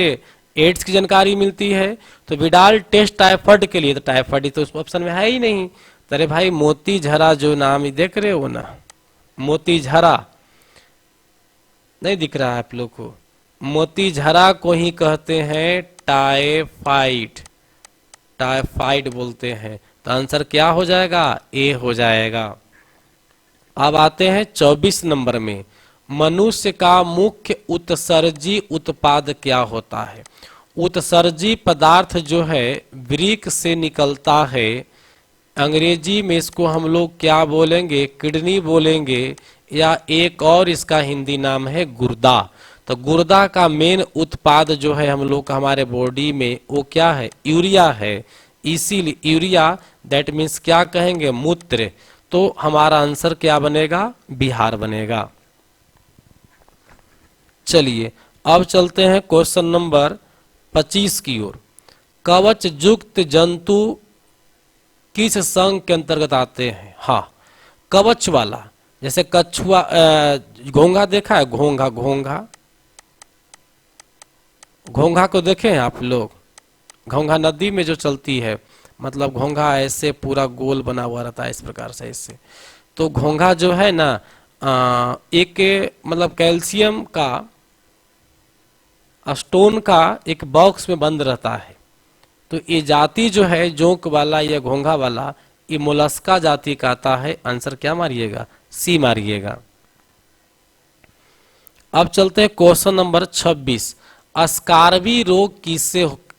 एड्स की जानकारी मिलती है। तो विडाल टेस्ट टाइफाइड के लिए, तो टाइफाइड तो उस ऑप्शन में है ही नहीं। अरे भाई मोती झरा जो नाम ही देख रहे हो ना, मोती झरा नहीं दिख रहा है आप लोग को? मोती झरा को ही कहते हैं टाइफाइड। टाइफाइड बोलते हैं। तो आंसर क्या हो जाएगा? ए हो जाएगा। अब आते हैं 24 नंबर में, मनुष्य का मुख्य उत्सर्जी उत्पाद क्या होता है? उत्सर्जी पदार्थ जो है वृक्क से निकलता है। अंग्रेजी में इसको हम लोग क्या बोलेंगे? किडनी बोलेंगे, या एक और इसका हिंदी नाम है गुर्दा। तो गुर्दा का मेन उत्पाद जो है हम लोग का हमारे बॉडी में, वो क्या है? यूरिया है। इसीलिए यूरिया, दैट मीन्स क्या कहेंगे? मूत्र। तो हमारा आंसर क्या बनेगा? बिहार बनेगा। चलिए अब चलते हैं क्वेश्चन नंबर 25 की ओर। कवच युक्त जंतु किस संघ के अंतर्गत आते हैं? हाँ, कवच वाला, जैसे कछुआ, घोंघा देखा है? घोंघा, घोंघा, घोंघा को देखे हैं आप लोग? घोंघा नदी में जो चलती है, मतलब घोंघा ऐसे पूरा गोल बना हुआ रहता है इस प्रकार से ऐसे। तो घोंघा जो है ना, एक मतलब कैल्शियम का स्टोन का एक बॉक्स में बंद रहता है। तो ये जाति जो है जोंक वाला या घोंघा वाला, ये मोलस्का जाति का आता है। आंसर क्या मारिएगा? सी मारिएगा। अब चलते हैं क्वेश्चन नंबर 26। स्कार्वी रोग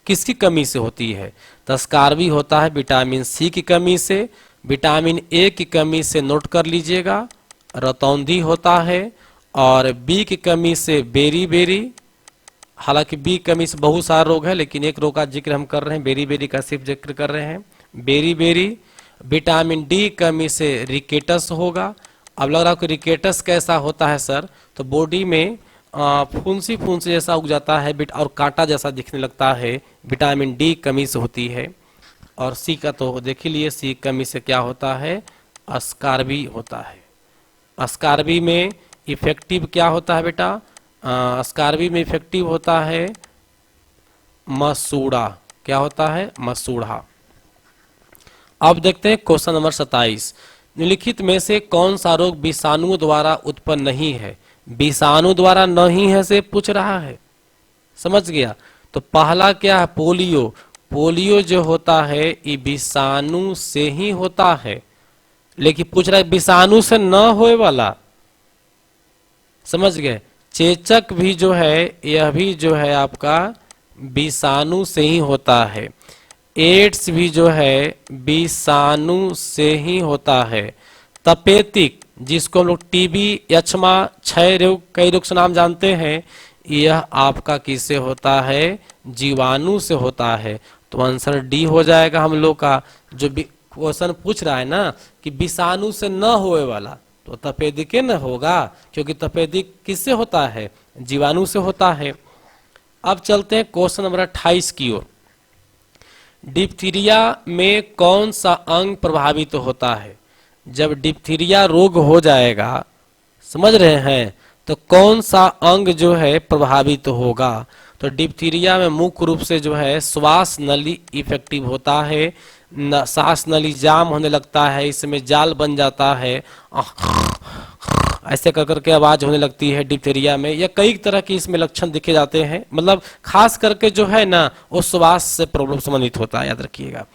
किसकी कमी से होती है? तो स्कार्वी होता है विटामिन सी की कमी से, विटामिन ए की कमी से, नोट कर लीजिएगा, रतौंधी होता है, और बी की कमी से बेरी बेरी। हालांकि बी कमी से बहुत सारा रोग है, लेकिन एक रोग का जिक्र हम कर रहे हैं, बेरी बेरी का सिर्फ जिक्र कर रहे हैं, बेरी बेरी। विटामिन डी कमी से रिकेटस होगा। अब लग रहा है कि रिकेटस कैसा होता है सर? तो बॉडी में फुंसी फुंसी जैसा उग जाता है और कांटा जैसा दिखने लगता है, विटामिन डी कमी से होती है। और सी का तो देख ही लिए, सी कमी से क्या होता है? स्कार्वी होता है। स्कार्वी में इफेक्टिव क्या होता है बेटा? स्कार्वी में इफेक्टिव होता है मसूड़ा। क्या होता है? मसूड़ा। अब देखते हैं क्वेश्चन नंबर 27। निम्नलिखित में से कौन सा रोग विषाणुओं द्वारा उत्पन्न नहीं है? विषाणु द्वारा नहीं है से पूछ रहा है, समझ गया? तो पहला क्या है? पोलियो। पोलियो जो होता है ये विषाणु से ही होता है, लेकिन पूछ रहा है विषाणु से न होए वाला, समझ गए? चेचक भी जो है, यह भी जो है आपका विषाणु से ही होता है। एड्स भी जो है विषाणु से ही होता है। तपेदिक, जिसको हम लोग टीबी, यक्ष्मा, क्षय रोग, कई रोग से नाम जानते हैं, यह आपका किससे होता है? जीवाणु से होता है। तो आंसर डी हो जाएगा हम लोग का। जो क्वेश्चन पूछ रहा है ना कि विषाणु से न होए वाला, तो तपेदिक न होगा, क्योंकि तपेदिक किससे होता है? जीवाणु से होता है। अब चलते हैं क्वेश्चन नंबर 28 की ओर। डिप्थीरिया में कौन सा अंग प्रभावित होता है? जब डिप्थीरिया रोग हो जाएगा, समझ रहे हैं, तो कौन सा अंग जो है प्रभावित होगा? तो डिप्थीरिया में मुख्य रूप से जो है श्वास नली इफेक्टिव होता है, सांस नली जाम होने लगता है, इसमें जाल बन जाता है, ऐसे कर करके आवाज होने लगती है डिप्थीरिया में। या कई तरह के इसमें लक्षण दिखे जाते हैं, मतलब खास करके जो है ना वो श्वास से प्रॉब्लम संबंधित होता है, याद रखिएगा।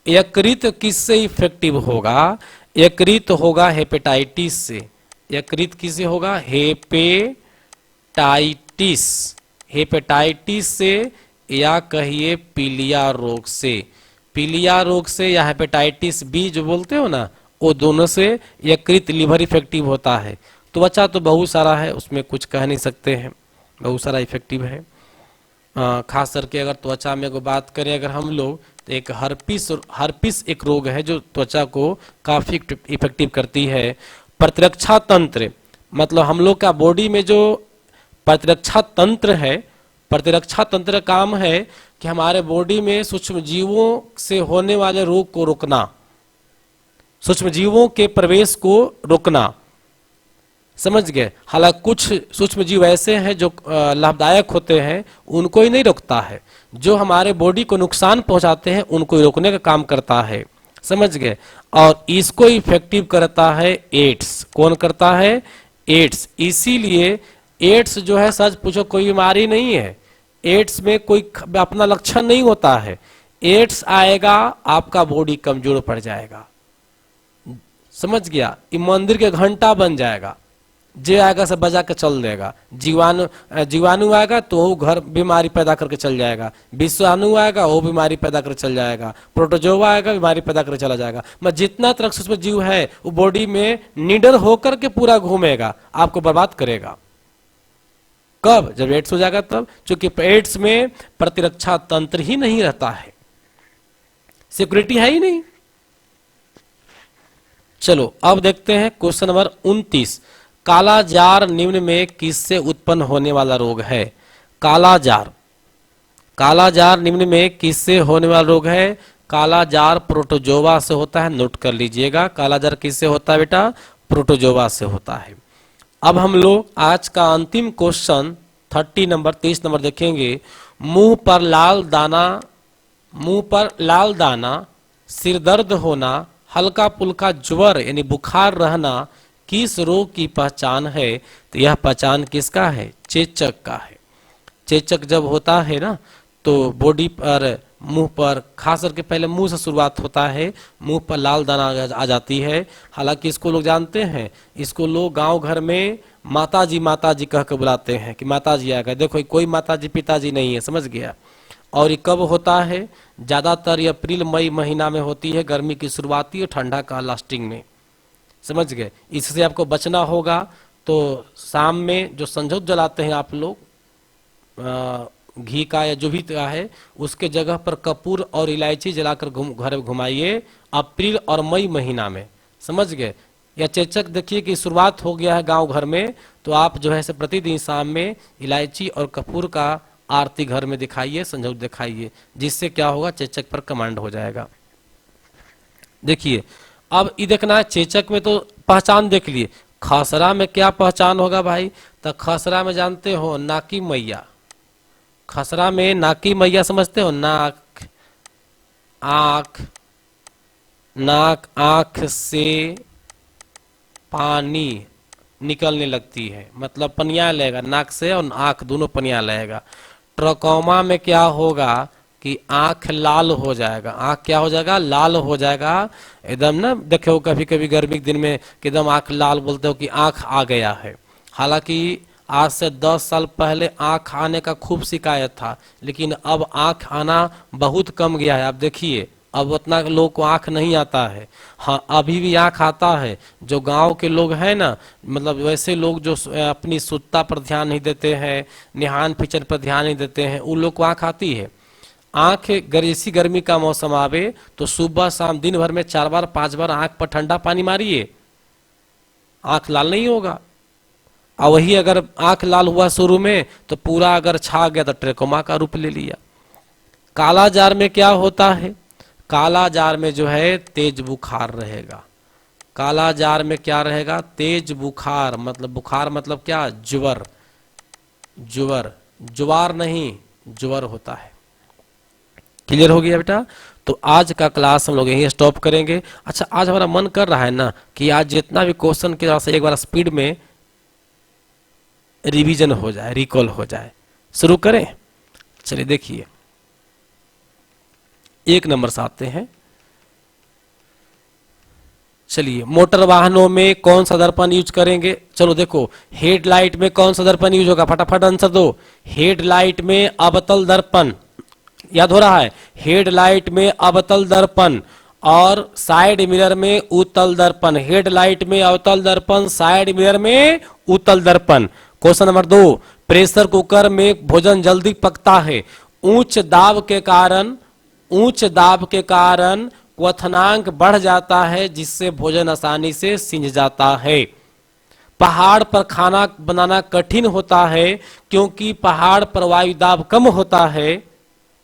यकृत किससे इफेक्टिव होगा? यकृत होगा हेपेटाइटिस से। यकृत किससे होगा? हेपेटाइटिस। हेपेटाइटिस से, या कहिए पीलिया रोग से। पीलिया रोग से या हेपेटाइटिस बी जो बोलते हो ना, वो दोनों से यकृत लिवर इफेक्टिव होता है। त्वचा तो बहुत सारा है, उसमें कुछ कह नहीं सकते हैं, बहुत सारा इफेक्टिव है। खास करके अगर त्वचा में कोई बात करें अगर हम लोग, तो एक हर्पिस एक रोग है जो त्वचा को काफी इफेक्टिव करती है। प्रतिरक्षा तंत्र, मतलब हम लोग का बॉडी में जो प्रतिरक्षा तंत्र है, प्रतिरक्षा तंत्र का काम है कि हमारे बॉडी में सूक्ष्म जीवों से होने वाले रोग को रोकना, सूक्ष्म जीवों के प्रवेश को रोकना, समझ गए? हालांकि कुछ सूक्ष्म जीव ऐसे हैं जो लाभदायक होते हैं, उनको ही नहीं रोकता है। जो हमारे बॉडी को नुकसान पहुंचाते हैं उनको ही रोकने का काम करता है, समझ गए? और इसको इफेक्टिव करता है एड्स। कौन करता है? एड्स। इसीलिए एड्स जो है, सच पूछो, कोई बीमारी नहीं है। एड्स में कोई अपना लक्षण नहीं होता है। एड्स आएगा आपका बॉडी कमजोर पड़ जाएगा, समझ गया? ये मंदिर के घंटा बन जाएगा, जे आएगा सब बजा के चल देगा। जीवाणु आएगा तो वो घर बीमारी पैदा करके चल जाएगा, विषाणु आएगा वो बीमारी पैदा करके चल जाएगा, प्रोटोजोआ आएगा बीमारी पैदा करके चला जाएगा। मैं जितना तरह सूक्ष्म जीव है वो बॉडी में निडर होकर के पूरा घूमेगा, आपको बर्बाद करेगा। कब? जब एड्स हो जाएगा तब, क्योंकि एड्स में प्रतिरक्षा तंत्र ही नहीं रहता है, सिक्योरिटी है ही नहीं। चलो अब देखते हैं क्वेश्चन नंबर 29। कालाजार निम्न में किससे उत्पन्न होने वाला रोग है? कालाजार, कालाजार निम्न में किससे होने वाला रोग है? कालाजार प्रोटोजोवा से होता है, नोट कर लीजिएगा। कालाजार किससे होता है बेटा? प्रोटोजोवा से होता है। अब हम लोग आज का अंतिम क्वेश्चन 30 नंबर 23 नंबर देखेंगे। मुंह पर लाल दाना, सिर दर्द होना, हल्का पुल्का ज्वर यानी बुखार रहना किस रोग की पहचान है? तो यह पहचान किसका है? चेचक का है। चेचक जब होता है ना तो बॉडी पर, मुंह पर, खास करके पहले मुंह से शुरुआत होता है, मुंह पर लाल दाना आ जाती है। हालांकि इसको लोग जानते हैं, इसको लोग गांव घर में माता जी कह के बुलाते हैं कि माता जी आ गए। देखो कोई माता जी पिताजी नहीं है, समझ गया। और ये कब होता है? ज़्यादातर ये अप्रैल मई महीना में होती है, गर्मी की शुरुआती और ठंडा का लास्टिंग में, समझ गए। इससे आपको बचना होगा। तो शाम में जो संजोग जलाते हैं आप लोग, घी का या जो भी है, उसके जगह पर कपूर और इलायची जलाकर घर में घुमाइए अप्रैल और मई महीना में, समझ गए। या चेचक देखिए कि शुरुआत हो गया है गांव घर में, तो आप जो है प्रतिदिन शाम में इलायची और कपूर का आरती घर में दिखाइए, संजोग दिखाइए, जिससे क्या होगा, चेचक पर कमांड हो जाएगा। देखिए अब ये देखना है, चेचक में तो पहचान देख लिए, खसरा में क्या पहचान होगा भाई? तो खसरा में जानते हो नाकी मैया, खसरा में नाकी मैया समझते हो, नाक आंख, नाक आंख से पानी निकलने लगती है, मतलब पनिया लगेगा नाक से, और आंख दोनों पनिया लगेगा। ट्रकोमा में क्या होगा कि आंख लाल हो जाएगा, आंख क्या हो जाएगा, लाल हो जाएगा एकदम ना। देखो कभी कभी गर्मी के दिन में एकदम आंख लाल, बोलते हो कि आंख आ गया है। हालांकि आज से 10 साल पहले आंख आने का खूब शिकायत था, लेकिन अब आंख आना बहुत कम गया है। आप देखिए अब उतना लोग को आंख नहीं आता है। हाँ अभी भी आंख आता है। जो गांव के लोग हैं ना, मतलब वैसे लोग जो अपनी शुद्धता पर ध्यान नहीं देते हैं, निहान पिचन पर ध्यान नहीं देते हैं, उन लोग को आंख आती है। आंख ऐसी गर्मी का मौसम आवे तो सुबह शाम दिन भर में 4 बार 5 बार आंख पर ठंडा पानी मारिए, आंख लाल नहीं होगा। और वही अगर आंख लाल हुआ शुरू में तो पूरा अगर छा गया तो ट्रेकोमा का रूप ले लिया। काला जार में क्या होता है? काला जार में जो है तेज बुखार रहेगा। काला जार में क्या रहेगा? तेज बुखार, मतलब बुखार मतलब क्या, ज्वर, ज्वर, ज्वार नहीं ज्वर होता है। क्लियर हो गया बेटा? तो आज का क्लास हम लोग यहीं स्टॉप करेंगे। अच्छा आज हमारा मन कर रहा है ना कि आज जितना भी क्वेश्चन के से एक बार स्पीड में रिवीजन हो जाए, रिकॉल हो जाए। शुरू करें? चलिए देखिए 1 नंबर से आते हैं। चलिए मोटर वाहनों में कौन सा दर्पण यूज करेंगे? चलो देखो हेडलाइट में कौन सा दर्पण यूज होगा, फटाफट आंसर दो। हेडलाइट में अवतल दर्पण, याद हो रहा है? हेडलाइट में अवतल दर्पण और साइड मिरर में उत्तल दर्पण। हेडलाइट में अवतल दर्पण, साइड मिरर में उत्तल दर्पण। क्वेश्चन नंबर 2, प्रेशर कुकर में भोजन जल्दी पकता है। उच्च दाब के कारण क्वथनांक बढ़ जाता है, जिससे भोजन आसानी से सिंज जाता है। पहाड़ पर खाना बनाना कठिन होता है, क्योंकि पहाड़ पर वायु दाब कम होता है।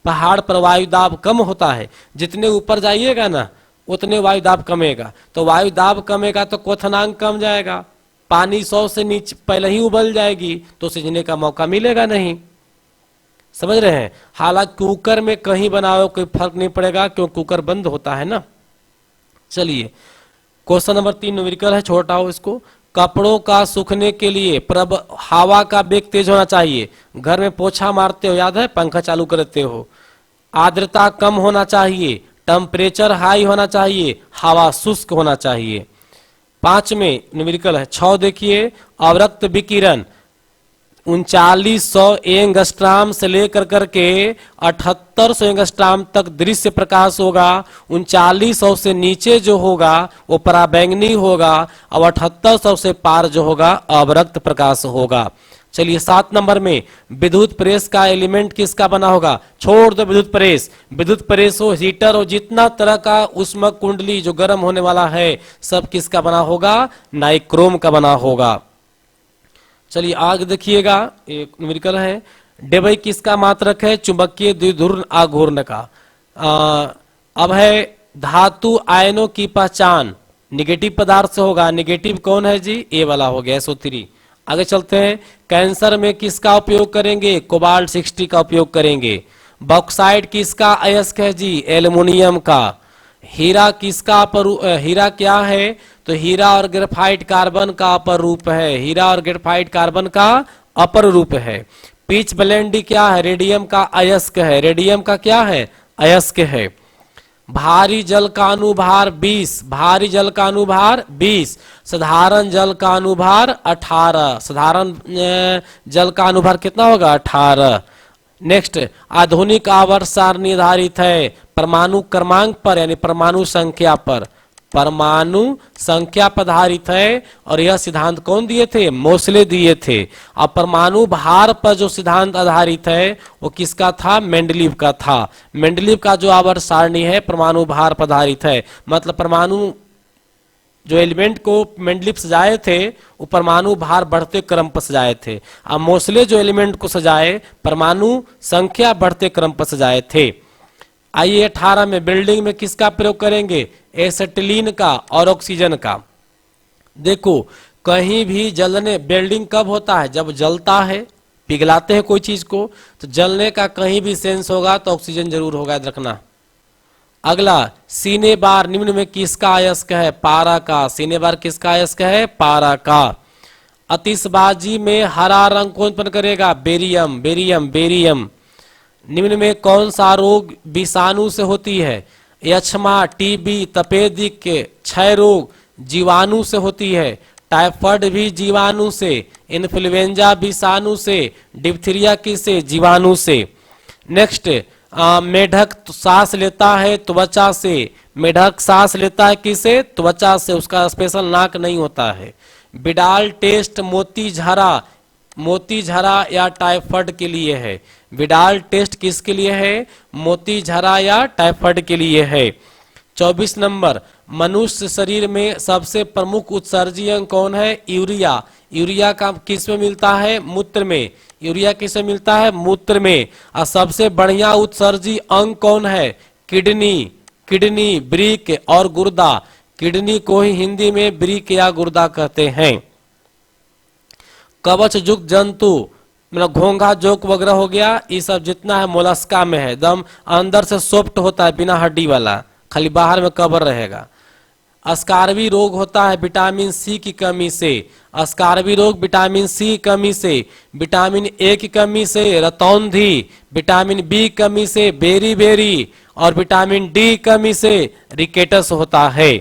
पहाड़ पर वायु दाब कम होता है, जितने ऊपर जाइएगा ना उतने वायु दाब कमेगा, तो वायु दाब कमेगा तो क्वथनांक कम जाएगा, पानी 100 से नीचे पहले ही उबल जाएगी, तो सिंचने का मौका मिलेगा नहीं। समझ रहे हैं? हालांकि कुकर में कहीं बनाओ कोई फर्क नहीं पड़ेगा, क्योंकि कुकर बंद होता है ना। चलिए क्वेश्चन नंबर 3 न्यूमेरिकल है, छोटा हो इसको। कपड़ों का सूखने के लिए हवा का वेग तेज होना चाहिए। घर में पोछा मारते हो, याद है, पंखा चालू करते हो। आर्द्रता कम होना चाहिए, टेम्परेचर हाई होना चाहिए, हवा शुष्क होना चाहिए। 5 में न्यूमेरिकल है 6 देखिए। अवरक्त विकिरण 3900 एंगस्ट्राम से लेकर करके 7800 एंगस्ट्राम तक दृश्य प्रकाश होगा। 3900 से नीचे जो होगा वो पराबैंगनी होगा, और 7800 से पार जो होगा अवरक्त प्रकाश होगा। चलिए 7 नंबर में विद्युत प्रेस का एलिमेंट किसका बना होगा? छोड़ दो विद्युत प्रेस, विद्युत प्रेस हो, हीटर हो, जितना तरह का उष्मक कुंडली जो गर्म होने वाला है सब किसका बना होगा? नाइक्रोम का बना होगा। चलिए आगे देखिएगा, एक न्यूमेरिकल है। डेबई किसका मात्रक है? चुंबकीय द्विध्रुव आघूर्ण का। अब है धातु आयनों की पहचान निगेटिव पदार्थ से होगा। निगेटिव कौन है जी? ए वाला हो गया, SO3। आगे चलते हैं। कैंसर में किसका उपयोग करेंगे? कोबाल्ट 60 का उपयोग करेंगे। बॉक्साइड किसका अयस्क है जी? एल्युमिनियम का। हीरा किसका हीरा क्या है? तो हीरा और ग्रेफाइट कार्बन का अपर रूप है। हीरा और ग्रेफाइट कार्बन का अपर रूप है। पिच ब्लेंडी क्या है? रेडियम का अयस्क है। रेडियम का क्या है? अयस्क है। भारी जल का अनुभार 20, भारी जल का अनुभार 20, साधारण जल का अनुभार 18, साधारण जल का अनुभार कितना होगा? 18। नेक्स्ट, आधुनिक आवर्त सारणी निर्धारित है परमाणु क्रमांक पर यानी परमाणु संख्या पर, परमाणु संख्या पर आधारित है। और यह सिद्धांत कौन दिए थे? मोसले दिए थे। अब परमाणु भार पर जो सिद्धांत आधारित है वो किसका था? मेंडलीव का था। मेंडलीव का जो आवर्त सारणी है परमाणु भार पर आधारित है, मतलब परमाणु जो एलिमेंट को मेंडलीव सजाए थे वो परमाणु भार बढ़ते क्रम पर सजाए थे। अब मोसले जो एलिमेंट को सजाए परमाणु संख्या बढ़ते क्रम पर सजाए थे। आइए 18 में बिल्डिंग में किसका प्रयोग करेंगे? एसिटिलीन का और ऑक्सीजन का। देखो कहीं भी जलने, बिल्डिंग कब होता है? जब जलता है, पिघलाते हैं कोई चीज को, तो जलने का कहीं भी सेंस होगा तो ऑक्सीजन जरूर होगा, याद रखना। अगला, सीने बार निम्न में किसका अयस्क है? पारा का। सीने बार किसका अयस्क है? पारा का। आतिशबाजी में हरा रंग कौन उत्पन्न करेगा? बेरियम। Barium, barium. निम्न में कौन सा रोग विषाणु से होती है? यक्ष्मा, टीबी, तपेदिक, क्षय रोग जीवाणु से होती है। टाइफाइड भी जीवाणु से, इन्फ्लुएंजा विषाणु से, डिप्थीरिया किससे? जीवाणु से। नेक्स्ट, मेढक सांस लेता है त्वचा से। मेढक सांस लेता है किससे? त्वचा से, उसका स्पेशल नाक नहीं होता है। बिडाल टेस्ट मोती झरा, मोती झरा या टाइफाइड के लिए है। विडाल टेस्ट किसके लिए है? मोती झरा या टाइफाइड के लिए है। 24 नंबर, मनुष्य शरीर में सबसे प्रमुख उत्सर्जी अंग कौन है? यूरिया। यूरिया का किस में मिलता है? मूत्र में। यूरिया किस में मिलता है? मूत्र में। और सबसे बढ़िया उत्सर्जी अंग कौन है? किडनी। किडनी, वृक्क और गुर्दा। किडनी को ही हिंदी में वृक्क या गुर्दा कहते हैं। कवच युक्त जंतु मतलब घोंघा, जोक वगैरह हो गया, ये सब जितना है मोलस्का में है, एकदम अंदर से सॉफ्ट होता है, बिना हड्डी वाला, खाली बाहर में कवर रहेगा। अस्कारवी रोग होता है विटामिन सी की कमी से। अस्कारवी रोग विटामिन सी की कमी से, विटामिन ए की कमी से रतौंधी, विटामिन बी की कमी से बेरी बेरी, और विटामिन डी की कमी से रिकेटस होता है।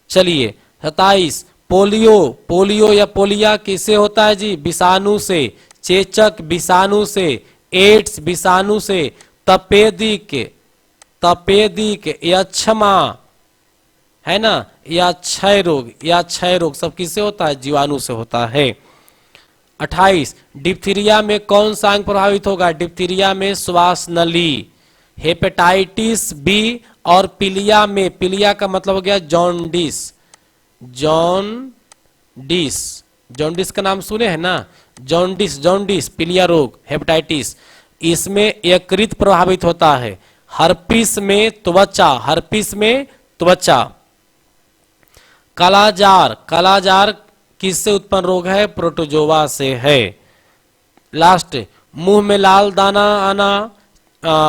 चलिए 27, पोलियो। पोलियो या पोलिया किससे होता है जी? विषाणु से। चेचक विषाणु से, एड्स विषाणु से, तपेदिक, तपेदिक, यक्ष्मा है ना, या क्षय रोग, या क्षय रोग सब किससे होता है? जीवाणु से होता है। 28, डिप्थीरिया में कौन सा अंग प्रभावित होगा? डिप्थीरिया में श्वास नली। हेपेटाइटिस बी और पीलिया में, पीलिया का मतलब हो गया जॉन्डिस। जॉन्डिस, जॉन्डिस का नाम सुने हैं ना? जॉन्डिस, जॉन्डिस पीलिया रोग, हेपेटाइटिस, इसमें यकृत प्रभावित होता है। हर्पिस में त्वचा, हर्पिस में त्वचा। कालाजार, कालाजार किससे उत्पन्न रोग है? प्रोटोजोआ से है। लास्ट, मुंह में लाल दाना आना,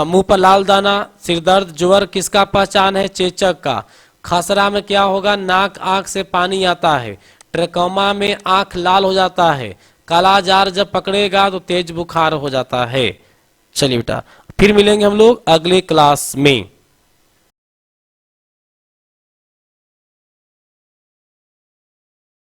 मुंह पर लाल दाना, सिरदर्द, ज्वर किसका पहचान है? चेचक का। खसरा में क्या होगा? नाक आंख से पानी आता है। ट्रेकोमा में आंख लाल हो जाता है। कालाजार जब पकड़ेगा तो तेज बुखार हो जाता है। चलिए बेटा, फिर मिलेंगे हम लोग अगले क्लास में।